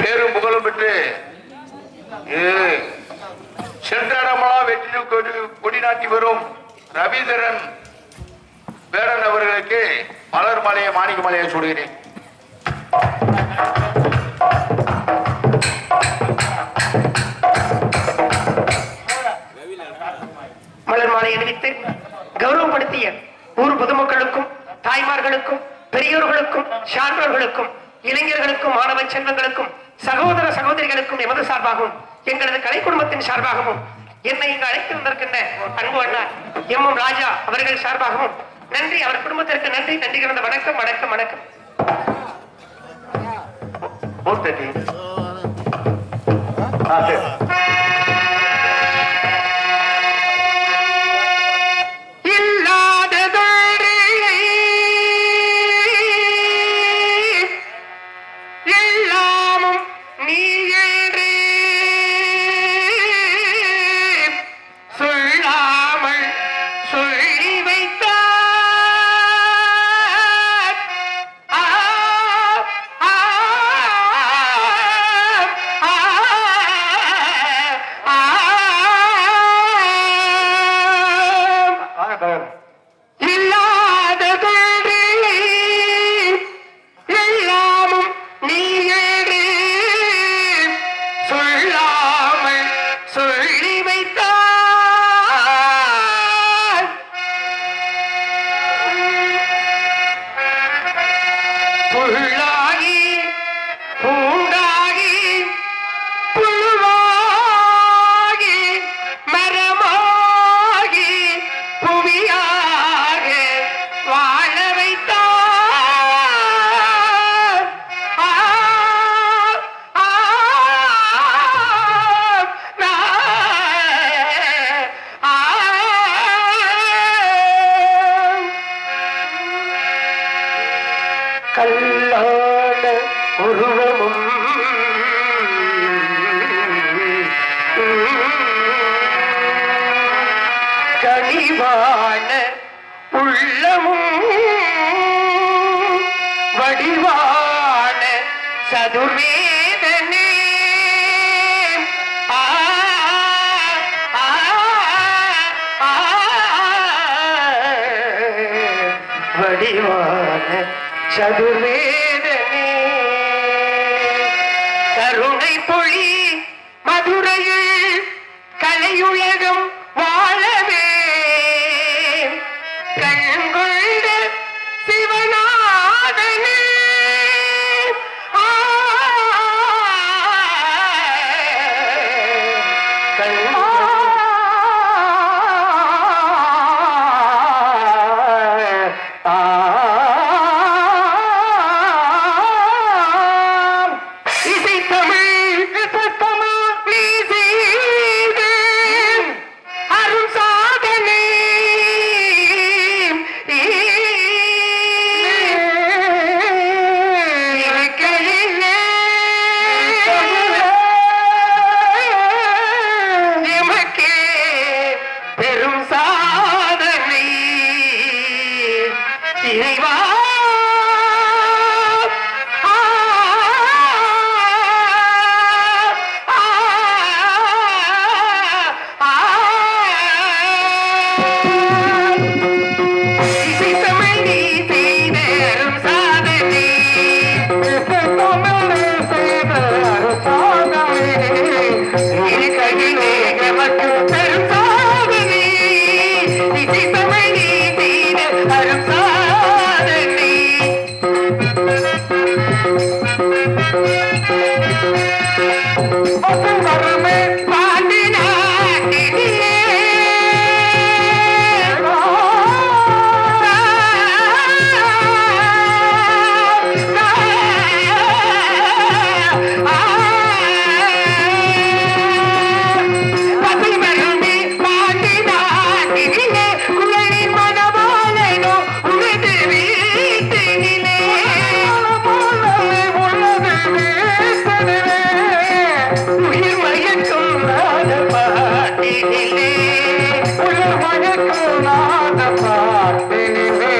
பேரும் புகழும் பெற்று சென்றடமலா வெற்றில் கொடிநாட்டி வரும் ரவீந்திரன் வேடன் அவர்களுக்கு மலர் மலையை மாணிக்க மலையை சொல்கிறேன். மலர் மாலை அணிவித்து கௌரவப்படுத்திய ஊர் பொதுமக்களுக்கும் தாய்மார்களுக்கும் பெரியோர்களுக்கும் சான்றோர்களுக்கும் இளைஞர்களுக்கும் மாணவ செல்வங்களுக்கும் சகோதர சகோதரிகளுக்கும் எமது சார்பாகவும் எங்களது கலை குடும்பத்தின் சார்பாகவும் என்னை இங்கு அழைத்திருந்திருக்கின்ற அன்பு அண்ணா எம் ராஜா அவர்கள் சார்பாகவும் நன்றி. அவர் குடும்பத்திற்கு நன்றி. நன்றி கிடந்த வணக்கம் வணக்கம் வணக்கம். கனிவான உள்ளமும் வடிவான சதுர்வேதனே ஆ, ஆ, ஆ, வடிவான சதுர்வேதனே கருணை பொழி மதுரையில் கலையுலகம் வாழவே கண்கொண்ட சிவநாதனே ஆ, இசை தமிழ் நீ செய்த அரும் சாதனை இருக்கையிலே எமக்கே பெரும் சாதனை இறைவா ஆ, ஆ, ஆ, இசை தமிழ் நீ செய்த அரும் சாதனை இசை தமிழ் நீ செய்த அரும் சாதனை இருக்கையிலே எமக்கு பெரும் சாதனை இசை தமிழ் நீ செய்த அரும் சாதனை வரமே பாண்டி நாட்டினிலே பசை மருந்தி பாண்டி நாட்டினிலே குழலின் மனபாலனோ உனது வீட்டினிலே உயிர் மயக்கும் நாத பாட்டினிலே உயிர் மயக்கும் நாத பாட்டினிலே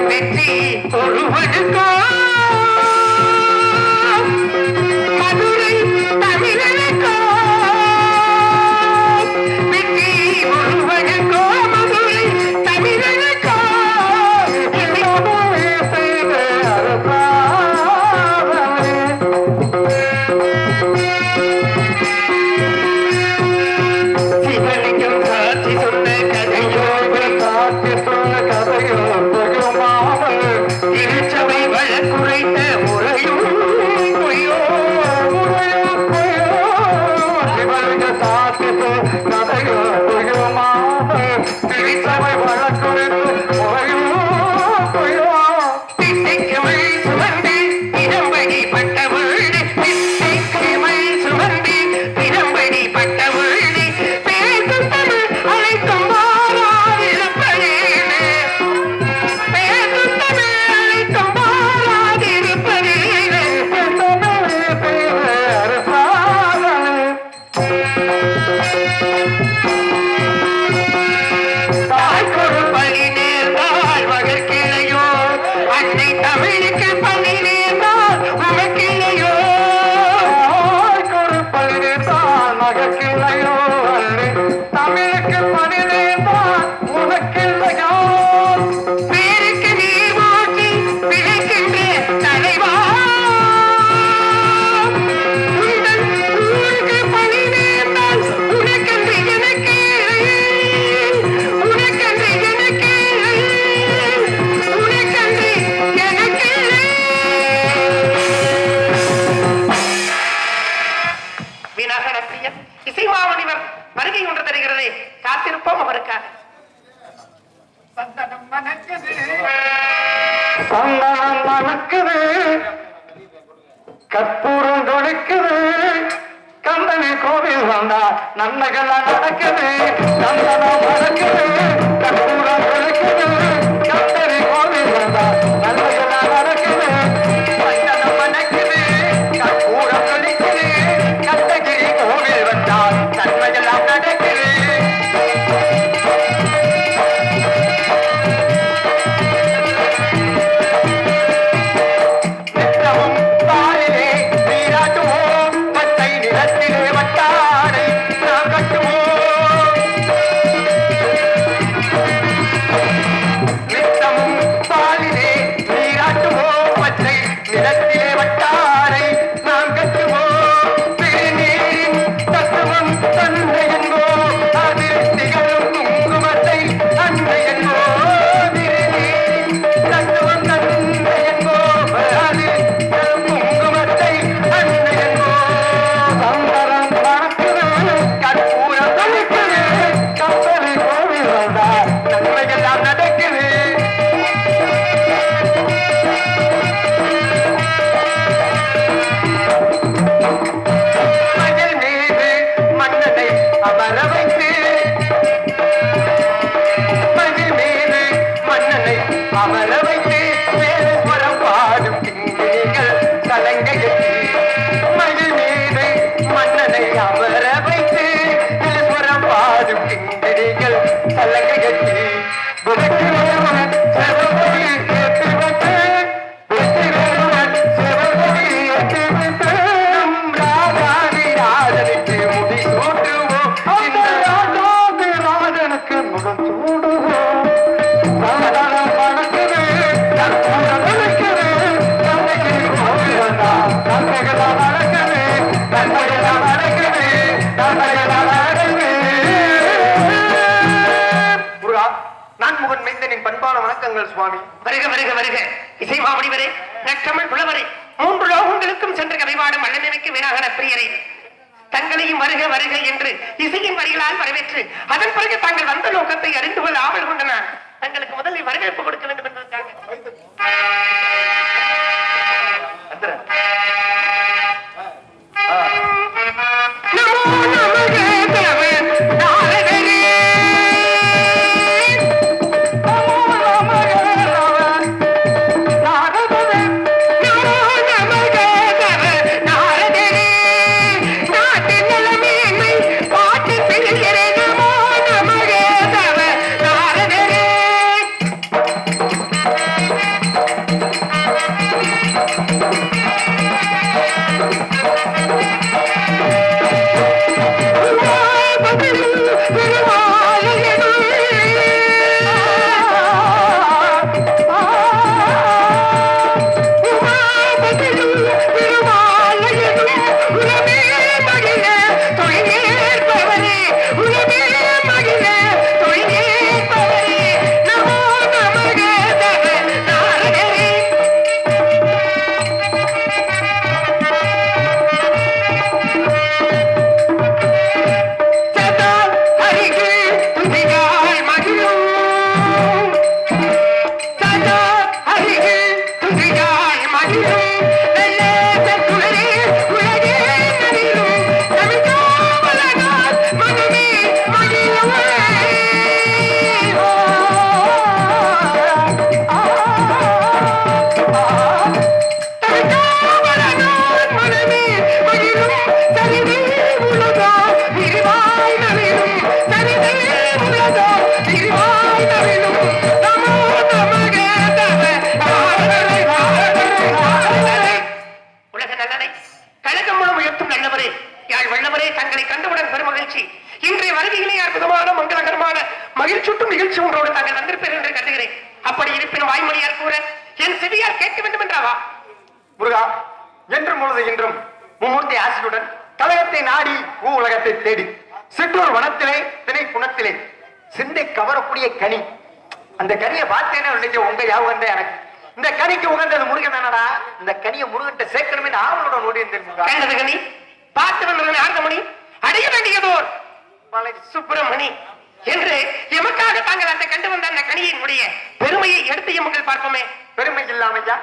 வெற்றி ஒருவனுக்கோ மதுரை தமிழனுக்கோ வெற்றி ஒருவனுக்கோ மதுரை தமிழனுக்கோ எல்லாமே செய்த அரசாதனை சிவலிங்கம் சாட்சி சொன்ன கதையோடு சாட்சி சொன்ன கதையோ பகுமாமல் திருச்சபை வழக்குரைத்த முறையும் பொய்யோ முறையோ பொய்யோ சிவலிங்க சாட்சி சொன்ன கதையோ பகுமாமல் திருச்சபை வழக்குரைத்த முறையும் பொய்யோ திட்டைக்குமை சுமந்து இடம்படி பட்டவள் திட்டைக்குமை சுமந்து இடம்படி பட்டவள் பேசும் தமிழ் அழைக்கும் மாறாதிருப்பதேனே பேசும் தமிழ் அழைக்கும் மாறாதிருப்பதேனே தமிழே பேர அரசாதனை தாய்க்கொரு பணி நேர்ந்தால் மகற்கிளையோ அன்னை தமிழுக்கு பணி நேர்ந்தால் உனக்கிளையோ தாய்க்கொரு பணி நேர்ந்தால் மகற்கிளையோ அன்னை தமிழுக்கு பணி நேர்ந்தால் உனக்கிளையோ பேருக்கு நீர் ஊற்றி பிழைக்கின்ற தலைவா உங்கள் ஊருக்கு பணி நேர்ந்தால் உனக்கன்று எனக்கு உனக்கன்று எனக்கு உனக்கன்று எனக்கு விநாயகர பிரியன் இசைமாமணிவர் வருகை ஒன்று தருகிறதே காத்திருப்போம் அவருக்காக சந்தனம் மணக்குது கற்பூரம் தொடுக்குது கந்தனி கோவில் வந்தா நன்மைகள்லாம் நடக்குது சந்தனம் மணக்குது கற்பூரம் தொடுக்குது கந்தனி கோவில் வந்தா நன்மைகள்லாம் நடக்குது சந்தனம் மணக்குது கற்பூரம் தொடுக்குது கந்தகிரி கோவில் வந்தா நன்மைகள்லாம் நடக்குது சல்லங்கை கட்டி விளக்கிறவன் சிவகொடி ஏற்றி வைத்தேன் விளக்கிறவன் சிவகொடி ஏற்றி வைத்தேன் ராஜாதி ராஜனுக்கு முடி சூட்டுவோம் இந்த ராஜாதி ராஜனுக்கு முகம் சூடுவோம் மனதளம் மணக்குது கற்பூரம் விளக்குது கண்ணைக்கு கோவிலா கண்ணைகளா வளர்க்குது கண்ணைகளா வளர்க்குது கண்ணைகளா வளர்க்குது முருகா நான் முகன் மைந்தனின் பண்பான வணக்கங்கள் சுவாமி வருக வருக வருக இசை மாமணிவரே நற்றமிழ் புலவரே மூன்று லோகங்களுக்கும் சென்று கவிவாடும் மன்னனுக்கு விநாயகன பிரியரே தங்களையும் வருக வருக என்று இசையின் வரிகளால் வரவேற்று அதன் பிறகு தாங்கள் வந்த நோக்கத்தை அறிந்து கொள்ள ஆவல் கொண்டனர் தங்களுக்கு முதலில் வரவேற்பு கொடுக்க வேண்டும் என்பதற்காக நமோ நமகே தேவ நாரதரே மகிழ்ச்சியூட்டும் நிகழ்ச்சி ஒன்றோடு தாங்கள் வந்திருப்பீர்கள் என்று கருதுகிறேன். அப்படி இருப்பினும் வாய்மொழியார் கூற என் செவியால் கேட்க வேண்டும் என்றாவா? முருகா, என்றும் பொழுது இன்றும் மும்மூர்த்தி ஆசியுடன் கழகத்தை நாடி பூ உலகத்தை தேடி சிற்றூர் வனத்திலே திணை குணத்திலே சிந்தை கவரக்கூடிய கனி. அந்த கனியை பார்த்தேன்னு நினைச்ச உங்க யாவுகண்டே எனக்கு இந்த கனிக்கு உகந்தது முருகன் என்னடா, இந்த கனியை முருகன் சேர்க்கணுமே ஆவலுடன் ஓடி இருந்தது. கனி பார்த்து வந்தவன் ஆர்தமணி அடைய வேண்டியதோர் சுப்பிரமணி என்று எமக்காக தாங்கள் அந்த கண்டு வந்த அந்த கனியினுடைய பெருமையை எடுத்து எமக்கள் பார்ப்போமே. பெருமை இல்லாமையா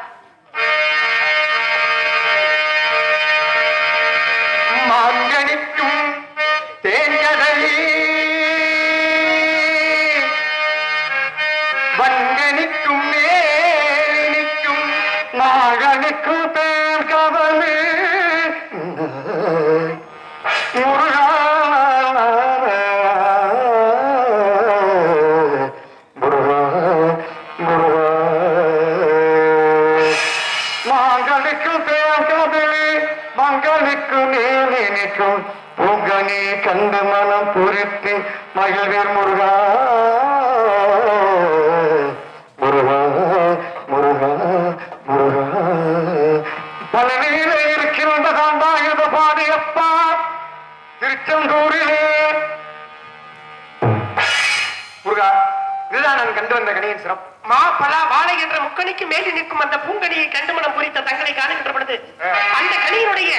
மாங்கனிக்கும் தேங்கடலி வங்கனிக்கும் மேலினிக்கும் நாகனிக்கும் தேன் கவலு முருகா பூங்கனி கண்டு மனம் பொறுத்து மகிழ்வீர் முருகா முருகா முருகா முருகா பழனியிலே இருக்கின்ற தாண்டாயுத பாடியப்பா திருச்செந்தூரிலே முருகா. இதுதான் நான் கண்டு வந்த கனியின் சிறப்பு. மா பலா வாழை என்ற முக்கணிக்கு மேலே நிற்கும் அந்த பூங்கனியை கண்டு மனம் குறித்த தங்களை காணுகின்ற பொழுது அந்த கனியினுடைய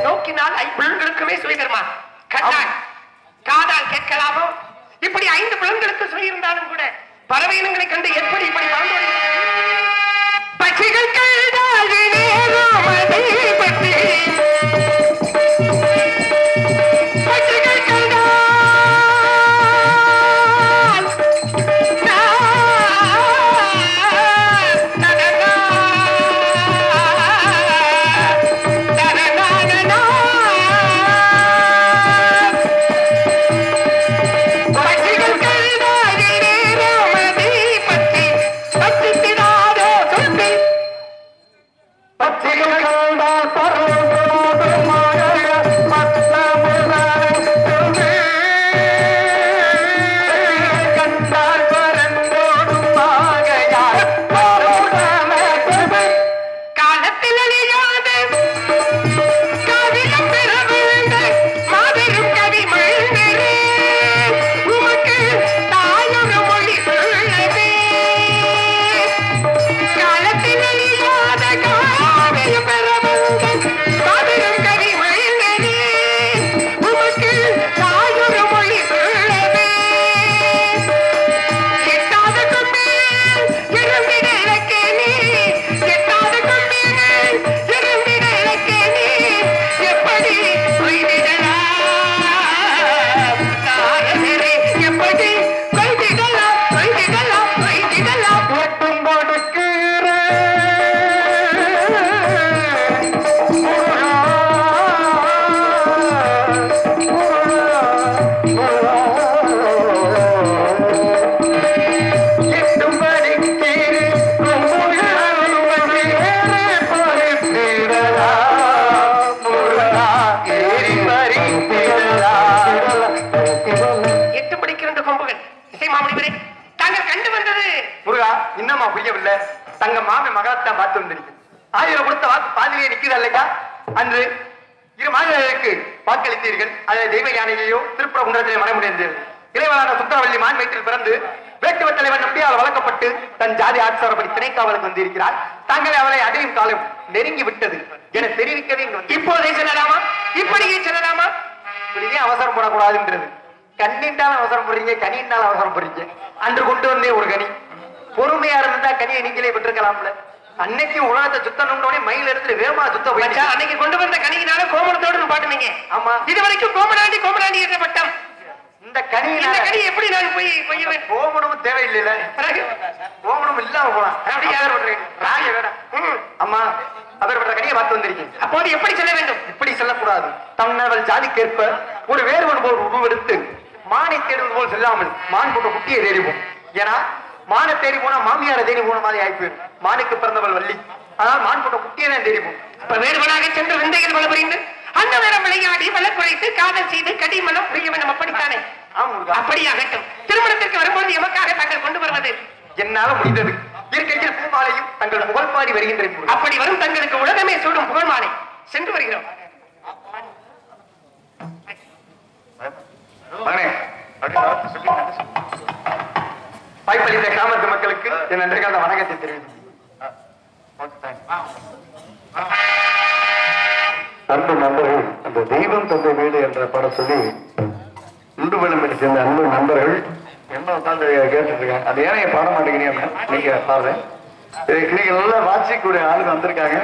நோக்கினால் ஐம்புலன்களுக்குமே சுவைதர்மா. கண்ணால் காதால் கேட்கலாமோ? இப்படி 5 புலன்களுக்கு சுவை இருந்தாலும் கூட பறவை இனங்களை கண்டு எப்படி இப்படி பறந்து பட்சிகள் கண்டால் நேரம் அதிபதி. பட்சிகள் கண்டால் இன்னமா புரியவில்லை. தங்க மாமி மகத்தான் பார்த்து வந்திருக்கு. 1000 கொடுத்த வாக்கு பாதிலேயே நிக்குது அல்லக்கா. அன்று 2 மாநிலங்களுக்கு வாக்களித்தீர்கள். அதை தெய்வ யானையோ திருப்பரங்குன்றத்திலே மறைமுடிந்தது. இளைவரான சுந்தரவல்லி மான் வயிற்றில் பிறந்து வேட்டுவ தலைவன் நம்பியால் வளர்க்கப்பட்டு தன் ஜாதி ஆட்சாரப்படி திணைக்காவலுக்கு வந்திருக்கிறார். தாங்களே அவளை அடையும் காலம் நெருங்கி விட்டது என தெரிவிக்கவே இப்போதே செல்லலாமா? இப்படியே செல்லலாமா? இப்படியே அவசரம் போடக்கூடாதுன்றது. கண்ணின்றாலும் அவசரம் போடுறீங்க, கனியினாலும் அவசரம் போடுறீங்க. அன்று கொண்டு வந்தே ஒரு கனி. பொறுமையா இருந்தா கனியை நீங்களே பெற்றுக்கலாம்ல. அன்னைக்கு உலகத்தை சுத்தணும்னே மயில இருந்து வேமா சுத்த போயிடுச்சா. அன்னைக்கு கொண்டு வந்த கனியினால கோமணத்தோடு பாட்டுனீங்க. ஆமா, இது வரைக்கும் கோமணாண்டி கோமணாண்டி என்ற பட்டம். இந்த கனியில கனி எப்படி நான் போய் கொய்யவேன்? கோமணமும் தேவையில்லைல, கோமணம் இல்லாம போலாம். அப்படியே ராஜ வேணும். அம்மா அவர்பட்ட கனியை பார்த்து வந்திருக்கேன். அப்போது எப்படி செல்ல வேண்டும்? இப்படி செல்லக்கூடாது. தன்னவள் ஜாதிக்கேற்ப ஒரு வேறுவன் போல் உருவெடுத்து மானை தேடுவது போல் செல்லாமல் மான் போட்ட குட்டியை தேடிவோம். ஏன்னா மானை தேடி போனா மாமியாரை தேடி போன மாதிரி ஆயிப்போம். மானுக்கு பிறந்தவள் வள்ளி, ஆனால் மான் போட்ட குட்டியை தான் தேடிப்போம். அப்ப வேறுவனாக சென்று விந்தைகள் வள புரிந்து அந்த நேரம் விளையாடி வளர் குறைத்து காதல் செய்து கடிமலம் புரிய வேண்டும். அப்படித்தானே? அப்படியாகட்டும். திருமணத்திற்கு வரும்போது எமக்காக தாங்கள் கொண்டு வருவது என்னால முடிந்தது. இருக்கையில் பூமாலையும் தங்கள் புகழ் பாடி வருகின்றேன். அப்படி வரும் தங்களுக்கு உலகமே சூடும் புகழ் மாலை சென்று வருகிறோம். வாய்ப்பளித்த கிராமத்து மக்களுக்கு என் நன்றிகால வணக்கத்தை தெரிவித்து அன்பு நண்பர்கள், அந்த தெய்வம் தந்தை வீடு என்ற படம் சொல்லி இந்து விளம்பரம் சேர்ந்த அன்பு நண்பர்கள் என்ன உட்காந்து கேட்டுட்டு இருக்காங்க. அது ஏன் பாட மாட்டேங்கிறீங்க? நீங்க பாருங்க, நீங்க நல்லா வாசிக்கக்கூடிய ஆளுங்க வந்திருக்காங்க.